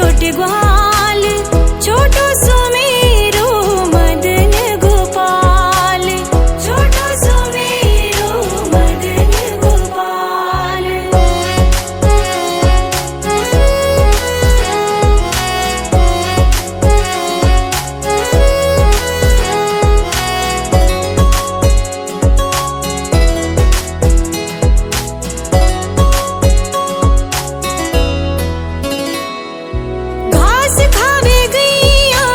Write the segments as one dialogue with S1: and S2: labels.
S1: छोटे ग्वाल, छोटो सुमेरो मदन गोपाल, छोटो सुमेरो मदन गोपाल। घास खावे गैया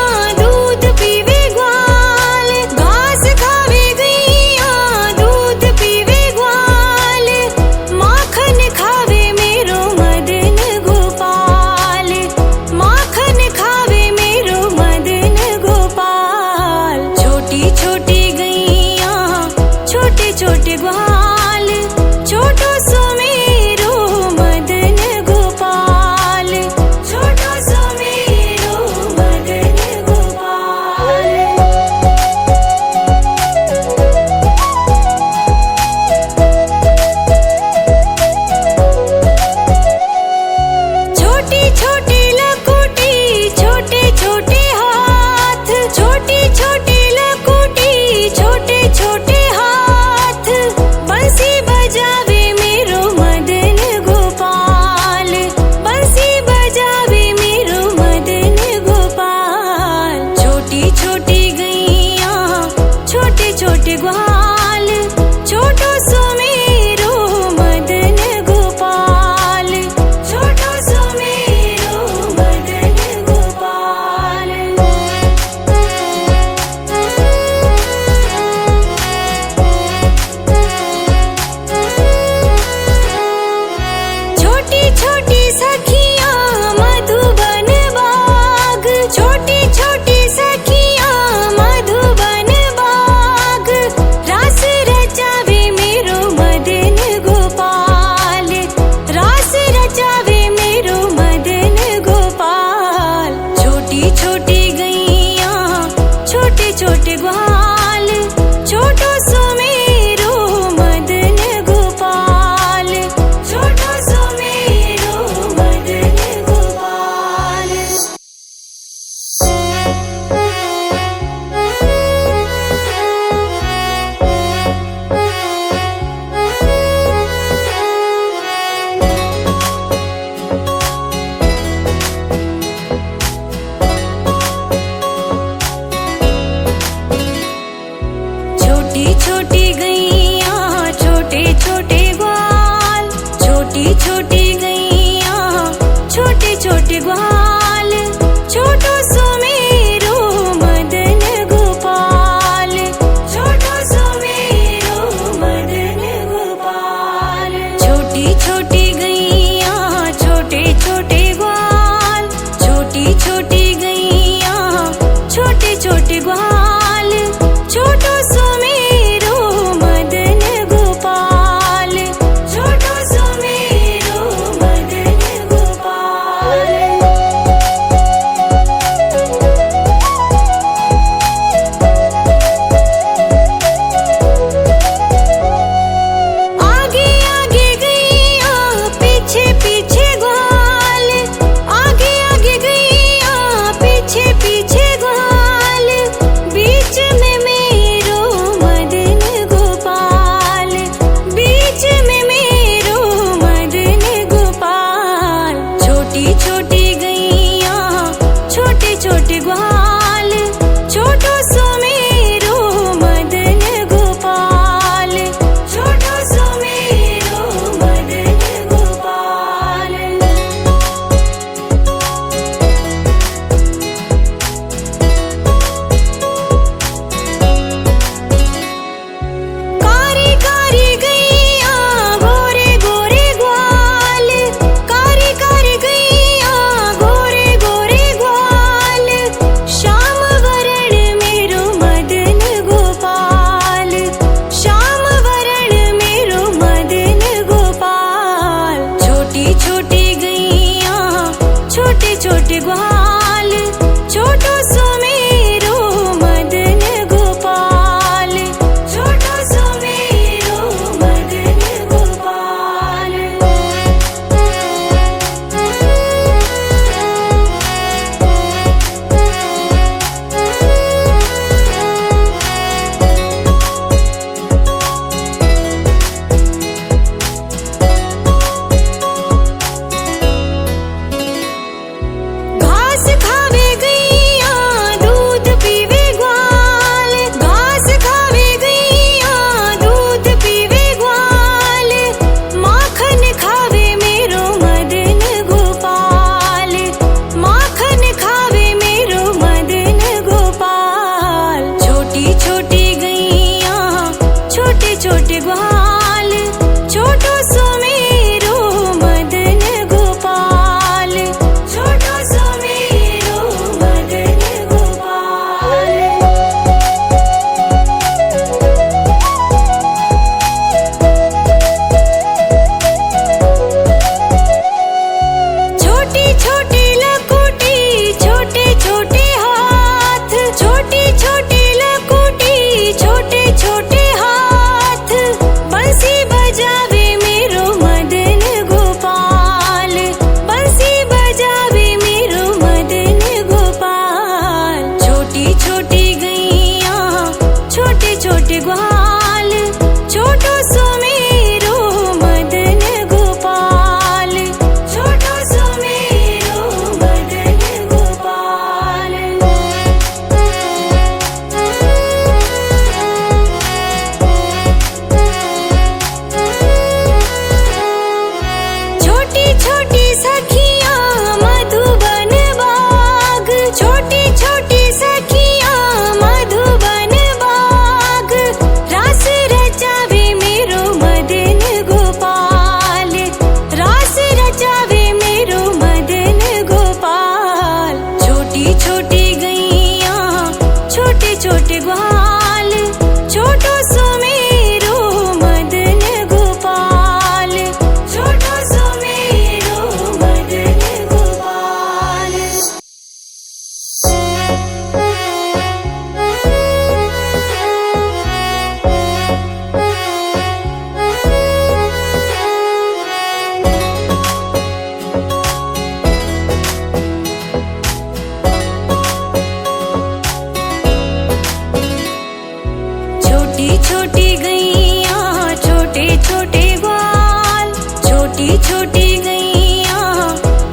S1: छोटी गैया छोटे छोटे ग्वाल, छोटी छोटी गैया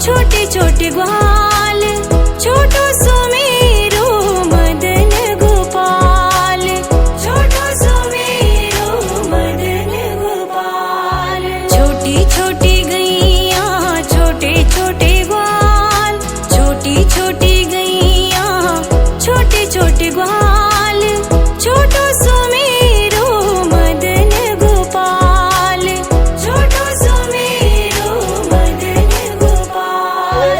S1: छोटे छोटे ग्वाल, छोटो सुमेरो मदन गोपाल, छोटो सुमेरो मदन गोपाल। छोटी छोटी गैया छोटे छोटे ग्वाल, छोटी छोटी गैया छोटे छोटे ग्वाल, छोटो सुमेरो मदन गोपाल, छोटो सुमेरो मदन गोपाल।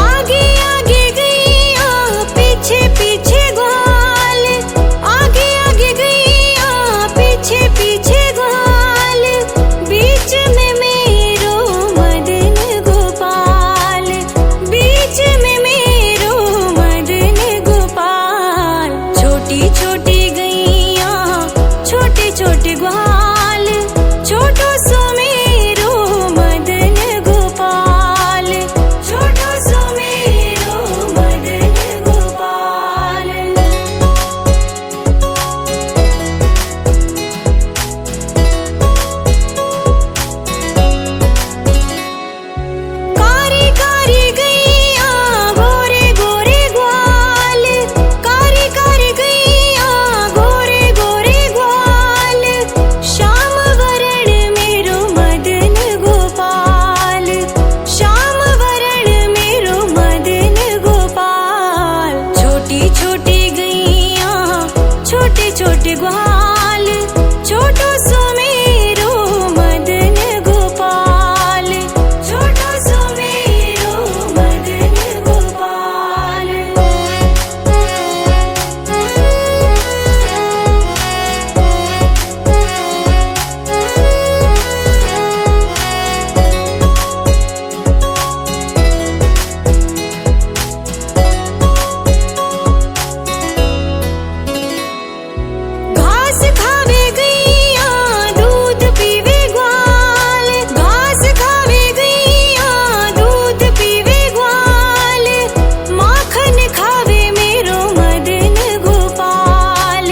S1: आगे आगे गैया पीछे पीछे ग्वाल, आगे आगे गैया पीछे पीछे ग्वाल, बीच में मेरो मदन गोपाल, बीच में मेरो मदन गोपाल। छोटी छोटी गैया छोटे छोटे ग्वाल, छोटो सुमेरो मदन गोपाल, छोटो सुमेरो मदन गोपाल। कारी कारी गैया गोरे गोरे ग्वाल, कारी कारी गैया गोरे गोरे ग्वाल, श्याम वरण मेरो मदन गोपाल, श्याम वरण मेरो मदन गोपाल। छोटी छोटी गैया छोटे छोटे ग्वाल, छोटो सुमेरो मदन गोपाल, छोटो सुमेरो मदन गोपाल। घास खावे गैया दूध पीवे ग्वाल, घास खावे गैया दूध पीवे ग्वाल, माखन खावे मेरो मदन गोपाल,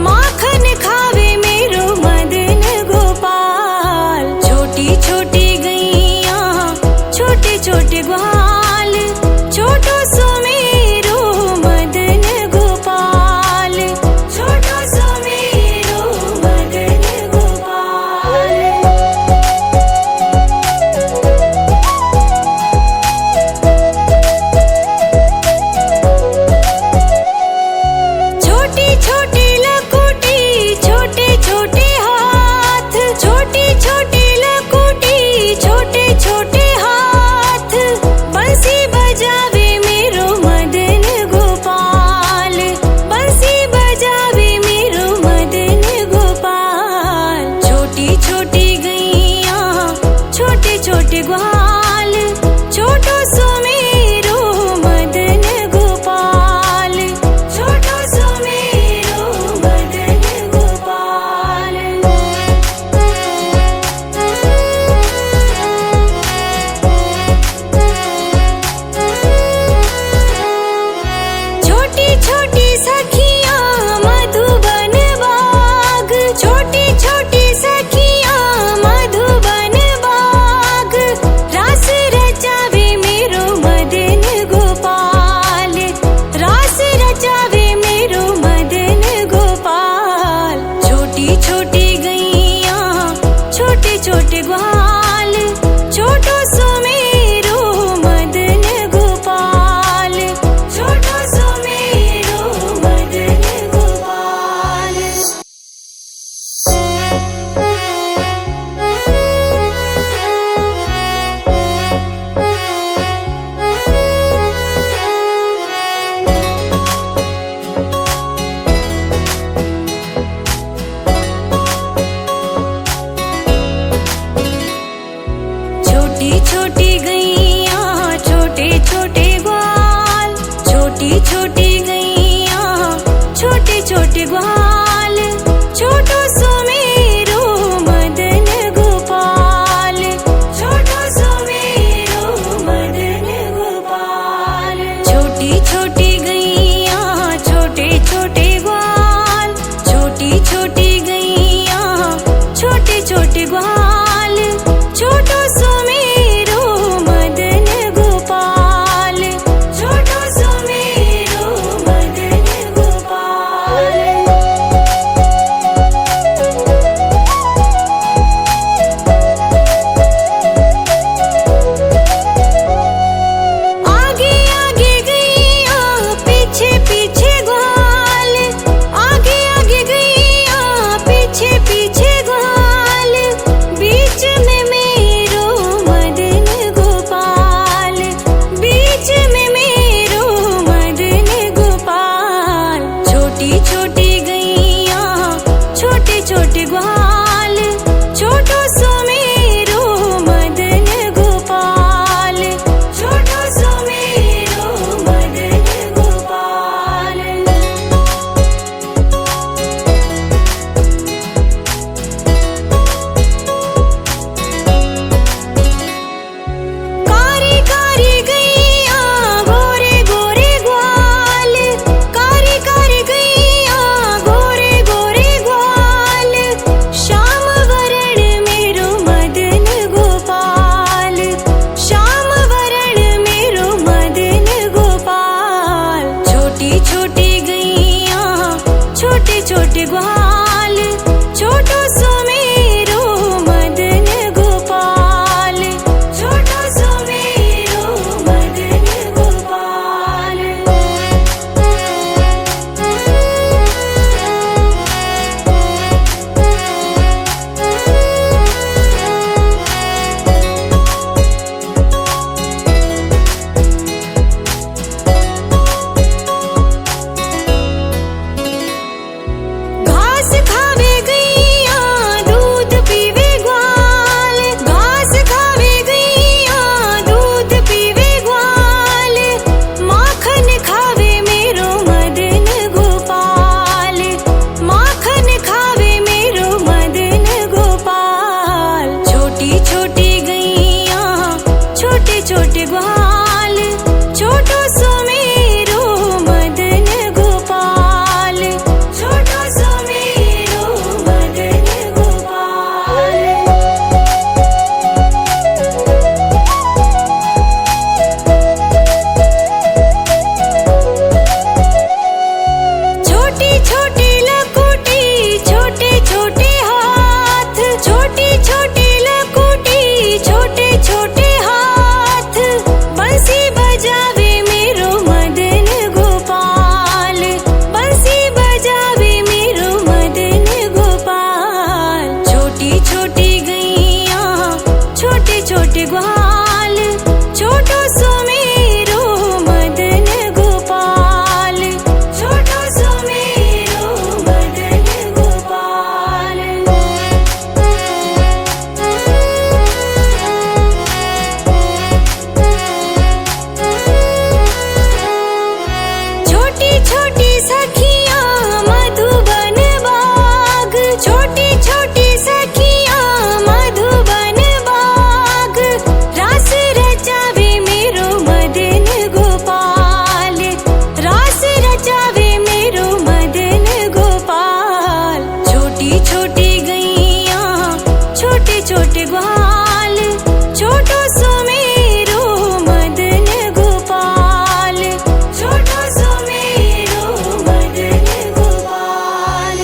S1: माखन खावे मेरो मदन गोपाल। छोटी छोटी गैया छोटे छोटे ग्वाल, छोटो सुमेरो मदन गोपाल, छोटो सुमेरो मदन गोपाल। छोटी छोटी लकुटी छोटे छोटे हाथ, छोटी छोटी लकुटी छोटे छोटे हाथ, बंसी बजावे मेरो मदन गोपाल, बंसी बजावे मेरो मदन गोपाल। छोटी छोटी गैया छोटे छोटे ग्वाल, छोटो सुमेरो मदन गोपाल, छोटो सुमेरो मदन गोपाल। छोटी छोटी सखियां मधुबन बाग, छोटी छोटी सखियां मधुबन बाग, रास रचावे मेरो मदन गोपाल, रास रचावे मेरो मदन गोपाल। छोटी छोटी गैया छोटे छोटे ग्वाल, छोटो सुमेरो मदन गोपाल, छोटो सुमेरो मदन गोपाल। छोटे ग्वाल, छोटो सुमेरो मदन गोपाल, छोटो सुमेरो मदन गोपाल। कारी कारी गैया गोरे गोरे ग्वाल, कारी कारी गैया गोरे गोरे ग्वाल, श्याम वरण मेरो मदन गोपाल, श्याम वरण मेरो मदन गोपाल। छोटी छोटी गैया छोटे छोटे ग्वाल, छोटो सुमेरो मदन गोपाल, छोटो सुमेरो मदन गोपाल। घास खावे गैया दूध पीवे ग्वाल, घास खावे गैया दूध पीवे ग्वाल, माखन खावे मेरो मदन गोपाल, माखन खावे मेरो मदन गोपाल। छोटी छोटी गैया छोटे छोटे ग्वाल, छोटो सुमेरो मदन गोपाल, छोटो सुमेरो मदन गोपाल। छोटी छोटी लकुटी छोटे छोटे हाथ, छोटी छोटी लकुटी छोटे छोटे हाथ, बंसी बजावे मेरो मदन गोपाल, बंसी बजावे मेरो मदन गोपाल। छोटी छोटी गैया छोटे छोटे ग्वाल, छोटो सुमेरो मदन गोपाल, छोटो सुमेरो मदन गोपाल। छोटी छोटी सखियां मधुबन बाग, छोटी छोटी सखियां मधुबन बाग, रास रचावे मेरो मदन गोपाल, रास रचावे मेरो मदन गोपाल। छोटी छोटी गैया छोटे छोटे ग्वाल, छोटो सुमेरो मदन गोपाल, छोटो सुमेरो मदन गोपाल।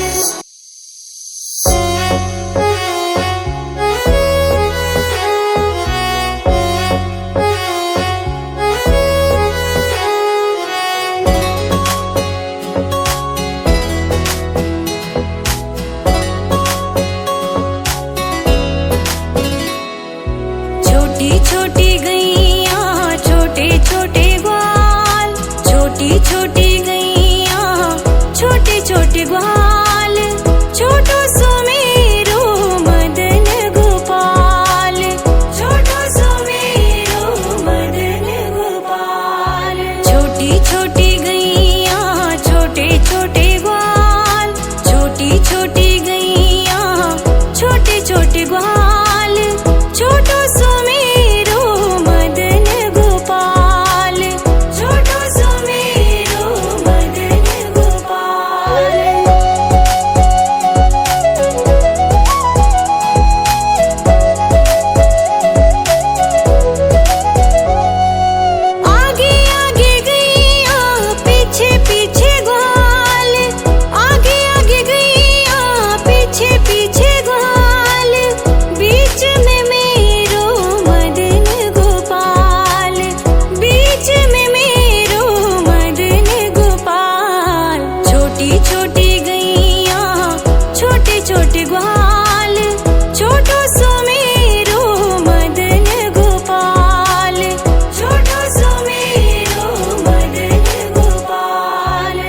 S1: छोटी छोटी गैया छोटे छोटे ग्वाल, छोटी छोटी गैया छोटे छोटे ग्वाल, छोटो सुमेरो मदन गोपाल, छोटो सुमेरो मदन गोपाल। छोटी छोटी गैया छोटे छोटे ग्वाल, छोटी छोटी गैया छोटे छोटे ग्वाल, छोटो सुमेरो मदन गोपाल, छोटो सुमेरो मदन गोपाल। आगे आगे गैया पीछे पीछे ग्वाल, आगे आगे गैया पीछे पीछे ग्वाल, बीच में मेरो मदन गोपाल, बीच में मेरो मदन गोपाल। छोटी छोटी गैया छोटे छोटे ग्वाल, छोटो सुमेरो मदन गोपाल, छोटो सुमेरो मदन गोपाल।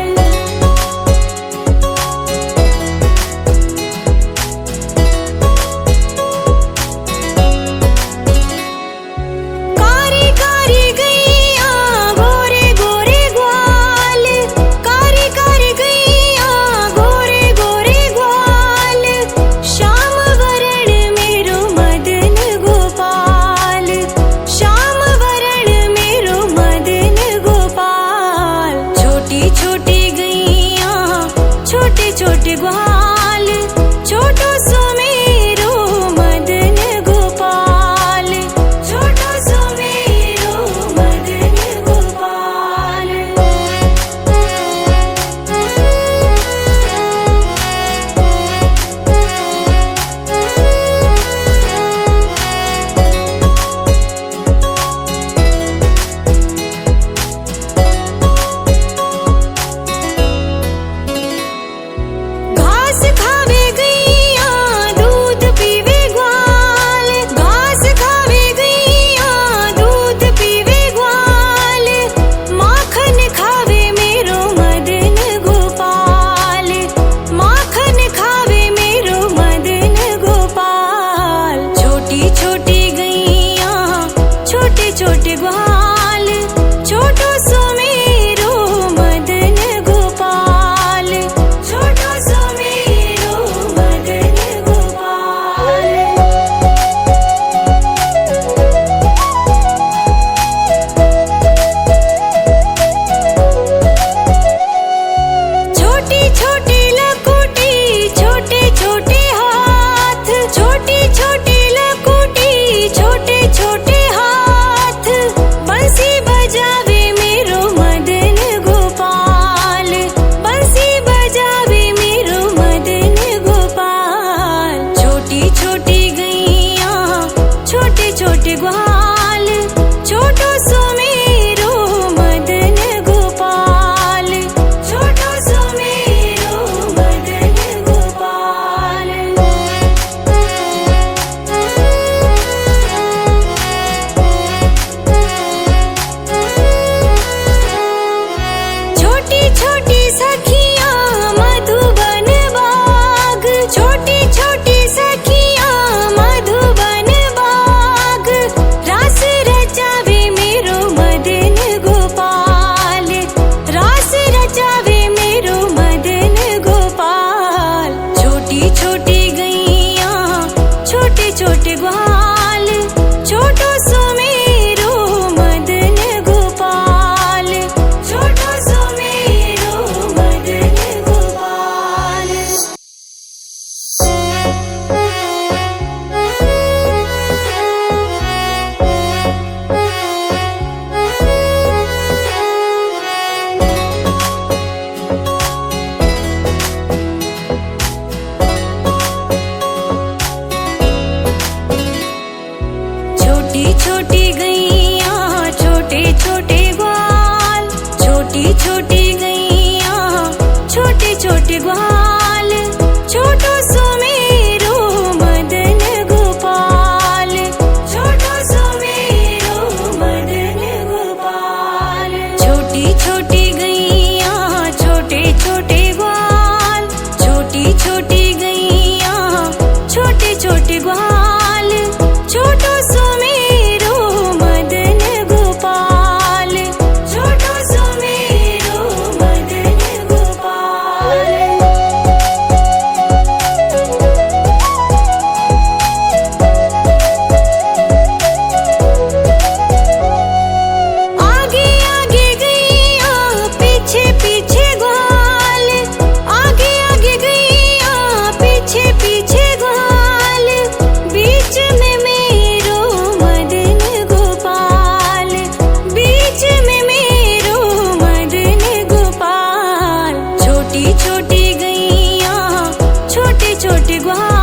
S1: बाटे ग्वाल।